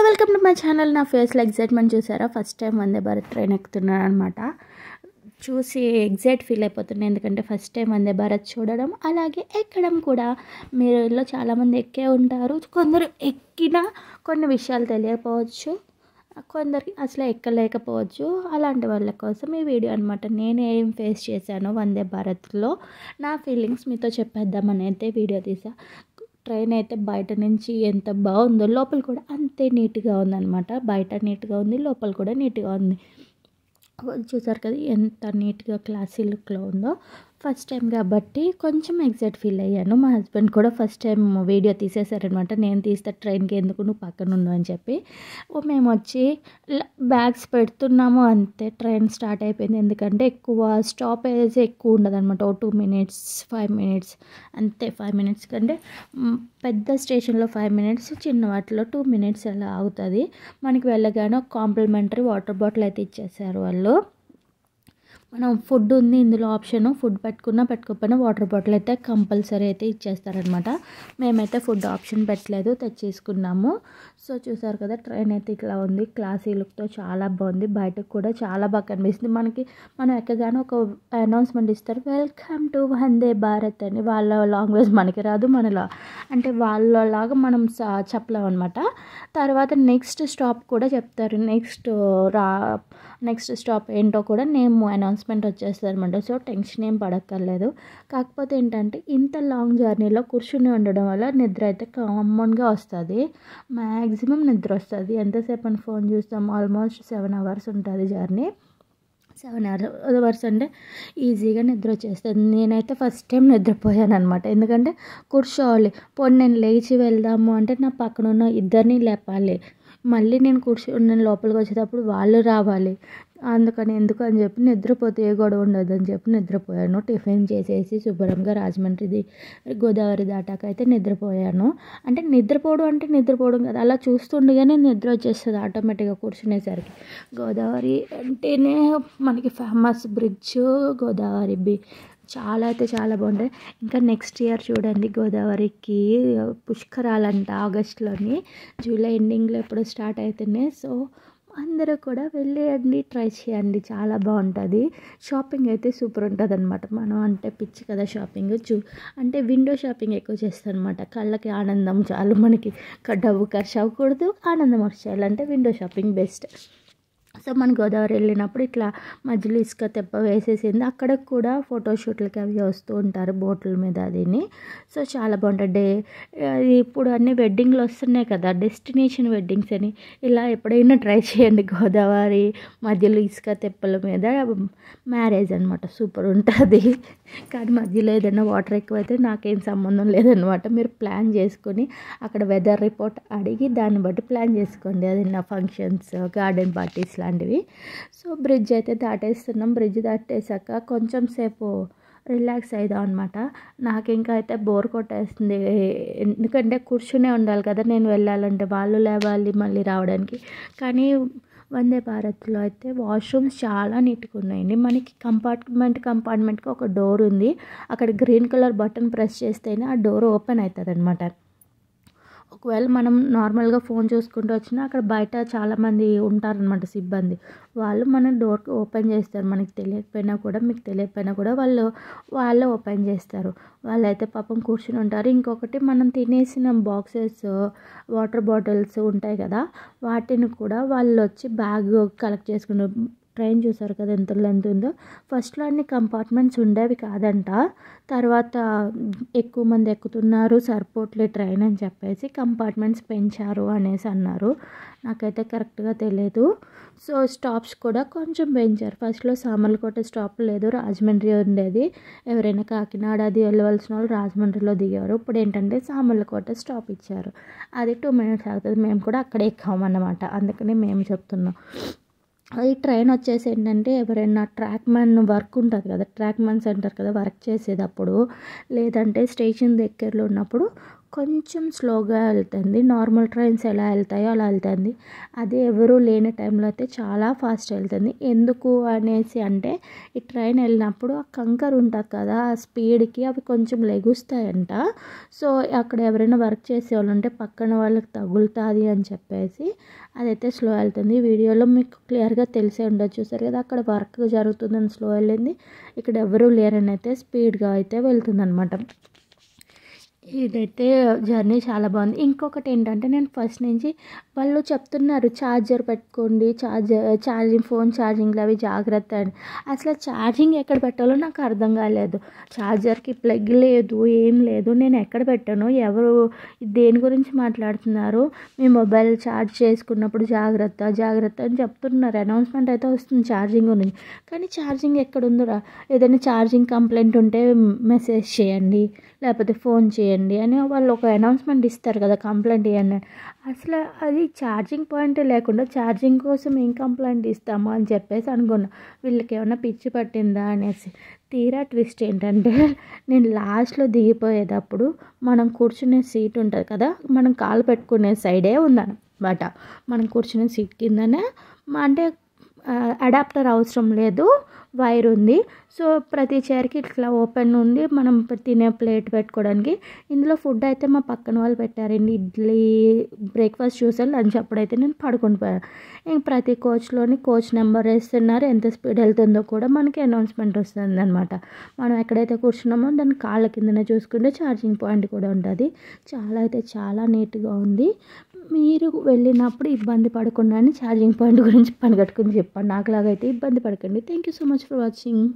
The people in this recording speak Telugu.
Welcome to my channel. నా ఫేస్లో ఎగ్జైట్మెంట్ చూసారా? First time Vande Bharat train ఎక్కుతున్నాను అనమాట. చూసి ఎగ్జైట్ ఫీల్ అయిపోతున్నాను, ఎందుకంటే ఫస్ట్ టైం వందే భారత్ చూడడం అలాగే ఎక్కడం కూడా. మీరులో చాలామంది ఎక్కే ఉంటారు, కొందరు ఎక్కినా కొన్ని విషయాలు తెలియకపోవచ్చు, కొందరికి అసలు ఎక్కలేకపోవచ్చు. అలాంటి వాళ్ళ కోసం ఈ వీడియో అనమాట. నేను ఏం ఫేస్ చేశానో వందే భారత్లో నా ఫీలింగ్స్ మీతో చెప్పేద్దామని అయితే వీడియో తీసా. ట్రైన్ అయితే బయట నుంచి ఎంత బాగుందో లోపల కూడా అంతే నీట్గా ఉందన్నమాట. బయట నీట్గా ఉంది, లోపల కూడా నీట్గా ఉంది. చూసారు కదా ఎంత నీట్గా క్లాసీ లుక్లో ఉందో. ఫస్ట్ టైం కాబట్టి కొంచెం ఎగ్జైట్ ఫీల్ అయ్యాను. మా హస్బెండ్ కూడా ఫస్ట్ టైం వీడియో తీసేశారనమాట. నేను తీస్తే ట్రైన్కి ఎందుకు, నువ్వు పక్కన ఉండు అని చెప్పి. మేము వచ్చి బ్యాగ్స్ పెడుతున్నాము అంతే, ట్రైన్ స్టార్ట్ అయిపోయింది. ఎందుకంటే ఎక్కువ స్టాపేజ్ ఎక్కువ ఉండదన్నమాట. 2 minutes 5 minutes అంతే. 5 minutes కంటే పెద్ద స్టేషన్లో 5 minutes, చిన్న వాటిలో 2 minutes అలా అవుతుంది. మనకి వెళ్ళగానే కాంప్లిమెంటరీ వాటర్ బాటిల్ అయితే ఇచ్చేసారు వాళ్ళు. మనం ఫుడ్ ఉంది ఇందులో ఆప్షన్, ఫుడ్ పెట్టుకున్నా పెట్టుకోకపోయినా వాటర్ బాటిల్ అయితే కంపల్సరీ అయితే ఇచ్చేస్తారనమాట. మేమైతే ఫుడ్ ఆప్షన్ పెట్టలేదు, తెచ్చేసుకున్నాము. సో చూసారు కదా ట్రైన్ అయితే ఇట్లా ఉంది, క్లాసీ లుక్తో చాలా బాగుంది. బయటకు కూడా చాలా బాగా కనిపిస్తుంది. మనం ఎక్కగానే ఒక అనౌన్స్మెంట్ ఇస్తారు, వెల్కమ్ టు వందే భారత్ అని. వాళ్ళ లాంగ్వేజ్ మనకి రాదు, మనలా అంటే వాళ్ళలాగా మనం చెప్పలేము అనమాట. తర్వాత నెక్స్ట్ స్టాప్ కూడా చెప్తారు, నెక్స్ట్ స్టాప్ ఏంటో కూడా నేమ్ అనౌన్స్మెంట్ వచ్చేస్తుంది అనమాట. సో టెన్షన్ ఏం పడక్కర్లేదు. కాకపోతే ఏంటంటే ఇంత లాంగ్ జర్నీలో కూర్చుని ఉండడం వల్ల నిద్ర అయితే కామన్గా వస్తుంది. మ్యాక్సిమం నిద్ర వస్తుంది. ఎంతసేపు అని ఫోన్ చూస్తాం, ఆల్మోస్ట్ 7 hours ఉంటుంది జర్నీ. 7 hours అంటే ఈజీగా నిద్ర వచ్చేస్తుంది. నేనైతే ఫస్ట్ టైం నిద్రపోయాను అనమాట. ఎందుకంటే కూర్చోవాలి, పోనీ నేను లేచి వెళ్దాము అంటే నా పక్కన ఉన్న ఇద్దరిని లేపాలి, మళ్ళీ నేను నేను లోపలికి వచ్చేటప్పుడు వాళ్ళు రావాలి. అందుకని ఎందుకు అని చెప్పి నిద్రపోతే ఏ గొడవ ఉండదు అని చెప్పి నిద్రపోయాను. టిఫిన్ చేసేసి శుభ్రంగా రాజమండ్రిది గోదావరి దాటాక అయితే నిద్రపోయాను. అంటే నిద్రపోవడం కదా, అలా చూస్తుండగానే నిద్ర వచ్చేస్తుంది ఆటోమేటిక్గా కూర్చునేసరికి. గోదావరి అంటేనే మనకి ఫేమస్ బ్రిడ్జ్ గోదావరి చాలా అయితే చాలా బాగుంటాయి. ఇంకా నెక్స్ట్ ఇయర్ చూడండి గోదావరికి పుష్కరాలంట ఆగస్టులోని, జూలై ఎండింగ్లో ఎప్పుడు స్టార్ట్ అవుతున్నాయి. సో అందరూ కూడా వెళ్ళేయండి, ట్రై చేయండి, చాలా బాగుంటుంది. షాపింగ్ అయితే సూపర్ ఉంటుంది అనమాట. మనం అంటే పిచ్చి కదా షాపింగ్, అంటే విండో షాపింగ్ ఎక్కువ చేస్తాను అనమాట. కళ్ళకి ఆనందం చాలు, మనకి డబ్బు ఖర్చు అవ్వకూడదు, ఆనందం వచ్చేయాలంటే విండో షాపింగ్ బెస్ట్. సో మన గోదావరి వెళ్ళినప్పుడు ఇట్లా మధ్యలో ఇసుక తెప్ప వేసేసింది, అక్కడ కూడా ఫోటోషూట్లకి అవి వస్తూ ఉంటారు బోట్ల మీద అదిని. సో చాలా బాగుంటుంది. ఇప్పుడు అన్ని వెడ్డింగ్లు వస్తున్నాయి కదా, డెస్టినేషన్ వెడ్డింగ్స్ అని. ఇలా ఎప్పుడైనా ట్రై చేయండి, గోదావరి మధ్యలో ఇసుక తెప్పల మీద మ్యారేజ్ అనమాట. సూపర్ ఉంటుంది. కానీ మధ్యలో ఏదైనా వాటర్ ఎక్కువైతే నాకేం సంబంధం లేదనమాట. మీరు ప్లాన్ చేసుకొని అక్కడ వెదర్ రిపోర్ట్ అడిగి దాన్ని బట్టి ప్లాన్ చేసుకోండి. అది నా ఫంక్షన్స్, గార్డెన్ పార్టీస్ లాంటివి. సో బ్రిడ్జ్ అయితే దాటేస్తున్నాం. బ్రిడ్జ్ దాటేసాక కొంచెం సేపు రిలాక్స్ అవుదాం అనమాట. నాకు ఇంకా అయితే బోర్ కొట్టేస్తుంది, ఎందుకంటే కూర్చునే ఉండాలి కదా నేను వెళ్ళాలంటే, వాళ్ళు లేవాలి మళ్ళీ రావడానికి. కానీ వందే భారత్లో అయితే వాష్రూమ్స్ చాలా నీట్గా ఉన్నాయండి. మనకి కంపార్ట్మెంట్కి ఒక డోర్ ఉంది, అక్కడ గ్రీన్ కలర్ బటన్ ప్రెస్ చేస్తేనే ఆ డోర్ ఓపెన్ అవుతుంది అనమాట. ఒకవేళ మనం నార్మల్గా ఫోన్ చూసుకుంటూ వచ్చినా అక్కడ బయట చాలామంది ఉంటారనమాట సిబ్బంది, వాళ్ళు మన డోర్ ఓపెన్ చేస్తారు. మనకి తెలియకపోయినా కూడా, మీకు తెలియకపోయినా కూడా వాళ్ళే ఓపెన్ చేస్తారు. వాళ్ళైతే పాపం కూర్చుని ఉంటారు. ఇంకొకటి మనం తినేసిన బాక్సెస్, వాటర్ బాటిల్స్ ఉంటాయి కదా, వాటిని కూడా వాళ్ళు వచ్చి బ్యాగ్ కలెక్ట్ చేసుకుంటారు. ట్రైన్ చూసారు కదా ఎంత లెంత్ ఉందో. ఫస్ట్లో అన్ని కంపార్ట్మెంట్స్ ఉండేవి కాదంట, తర్వాత ఎక్కువ మంది ఎక్కుతున్నారు సరిపోట్లే ట్రైన్ అని చెప్పేసి కంపార్ట్మెంట్స్ పెంచారు అనేసి అన్నారు. నాకైతే కరెక్ట్గా తెలియదు. సో స్టాప్స్ కూడా కొంచెం పెంచారు. ఫస్ట్లో సామర్లకోట స్టాప్ లేదు, రాజమండ్రి ఉండేది. ఎవరైనా కాకినాడ అది వెళ్ళవలసిన వాళ్ళు రాజమండ్రిలో దిగేవారు. ఇప్పుడు ఏంటంటే సామర్లకోట స్టాప్ ఇచ్చారు, అది 2 minutes అవుతుంది. మేము కూడా అక్కడే ఎక్కామన్నమాట, అందుకని మేము చెప్తున్నాం. ఈ ట్రైన్ వచ్చేసి ఏంటంటే ఎవరైనా ట్రాక్ మ్యాన్ వర్క్ ఉంటుంది కదా, ట్రాక్ మ్యాన్స్ అంటారు కదా, వర్క్ చేసేటప్పుడు లేదంటే స్టేషన్ దగ్గరలో ఉన్నప్పుడు కొంచెం స్లోగా వెళ్తుంది. నార్మల్ ట్రైన్స్ ఎలా వెళ్తాయో అలా వెళ్తుంది. అదే ఎవరు లేని టైంలో అయితే చాలా ఫాస్ట్ వెళ్తుంది. ఎందుకు అనేసి అంటే ఈ ట్రైన్ వెళ్ళినప్పుడు ఆ కంకర్ ఉంటుంది కదా, ఆ స్పీడ్కి అవి కొంచెం లెగుస్తాయంట. సో అక్కడ ఎవరైనా వర్క్ చేసేవాళ్ళు ఉంటే పక్కన వాళ్ళకి తగులుతుంది అని చెప్పేసి అదైతే స్లో వెళ్తుంది. వీడియోలో మీకు క్లియర్గా తెలిసే ఉండొచ్చు, చూసారు కదా, అక్కడ వర్క్ జరుగుతుందని స్లో వెళ్ళింది. ఇక్కడ ఎవరు లేరని అయితే స్పీడ్గా అయితే వెళ్తుంది అనమాట. ఇదైతే జర్నీ చాలా బాగుంది. ఇంకొకటి ఏంటంటే నేను ఫస్ట్ నుంచి వాళ్ళు చెప్తున్నారు ఛార్జర్ పెట్టుకోండి, ఛార్జింగ్, ఫోన్ ఛార్జింగ్లు అవి జాగ్రత్త అని. అసలు ఛార్జింగ్ ఎక్కడ పెట్టాలో నాకు అర్థం కాలేదు. ఛార్జర్కి ప్లగ్ లేదు, ఏం లేదు. నేను ఎక్కడ పెట్టాను, ఎవరు దేని గురించి మాట్లాడుతున్నారు, మీ మొబైల్ ఛార్జ్ చేసుకున్నప్పుడు జాగ్రత్త జాగ్రత్త అని చెప్తున్నారు. అనౌన్స్మెంట్ అయితే వస్తుంది ఛార్జింగ్ గురించి, కానీ ఛార్జింగ్ ఎక్కడ ఉందిరా, ఏదైనా ఛార్జింగ్ కంప్లైంట్ ఉంటే మెసేజ్ చేయండి, లేకపోతే ఫోన్ చేయండి అని వాళ్ళు ఒక అనౌన్స్మెంట్ ఇస్తారు కదా, కంప్లైంట్ ఇవ్వండి. అసలు అది ఛార్జింగ్ పాయింట్ లేకుండా ఛార్జింగ్ కోసం ఏం కంప్లైంట్ ఇస్తామో అని చెప్పేసి అనుకున్నా, వీళ్ళకి ఏమైనా పిచ్చి పట్టిందా అనేసి. తీరా ట్విస్ట్ ఏంటంటే నేను లాస్ట్లో దిగిపోయేటప్పుడు మనం కూర్చునే సీట్ ఉంటుంది కదా, మనం కాలు పెట్టుకునే సైడే ఉందన్నమాట. మనం కూర్చునే సీట్ కిందనే అంటే అడాప్టర్ అవసరం లేదు, వైర్ ఉంది. సో ప్రతి చైర్కి ఇట్లా ఓపెన్ ఉంది, మనం తినే ప్లేట్ పెట్టుకోవడానికి. ఇందులో ఫుడ్ అయితే మా పక్కన వాళ్ళు పెట్టారండి, ఇడ్లీ, బ్రేక్ఫాస్ట్ చూసాను. లంచ్ అప్పుడైతే నేను పడుకొని పోయాను. ఇంక ప్రతి కోచ్లోని కోచ్ నెంబర్ వేస్తున్నారు, ఎంత స్పీడ్ వెళ్తుందో కూడా మనకి అనౌన్స్మెంట్ వస్తుంది అనమాట. మనం ఎక్కడైతే కూర్చున్నామో దాని కాళ్ళ కిందనే చూసుకుంటే ఛార్జింగ్ పాయింట్ కూడా ఉంటుంది. చాలా అయితే చాలా నీట్గా ఉంది. మీరు వెళ్ళినప్పుడు ఇబ్బంది పడకుండా ఛార్జింగ్ పాయింట్ గురించి పనిగట్టుకుని చెప్పండి. నాకులాగైతే ఇబ్బంది పడకండి. Thank you so much for watching.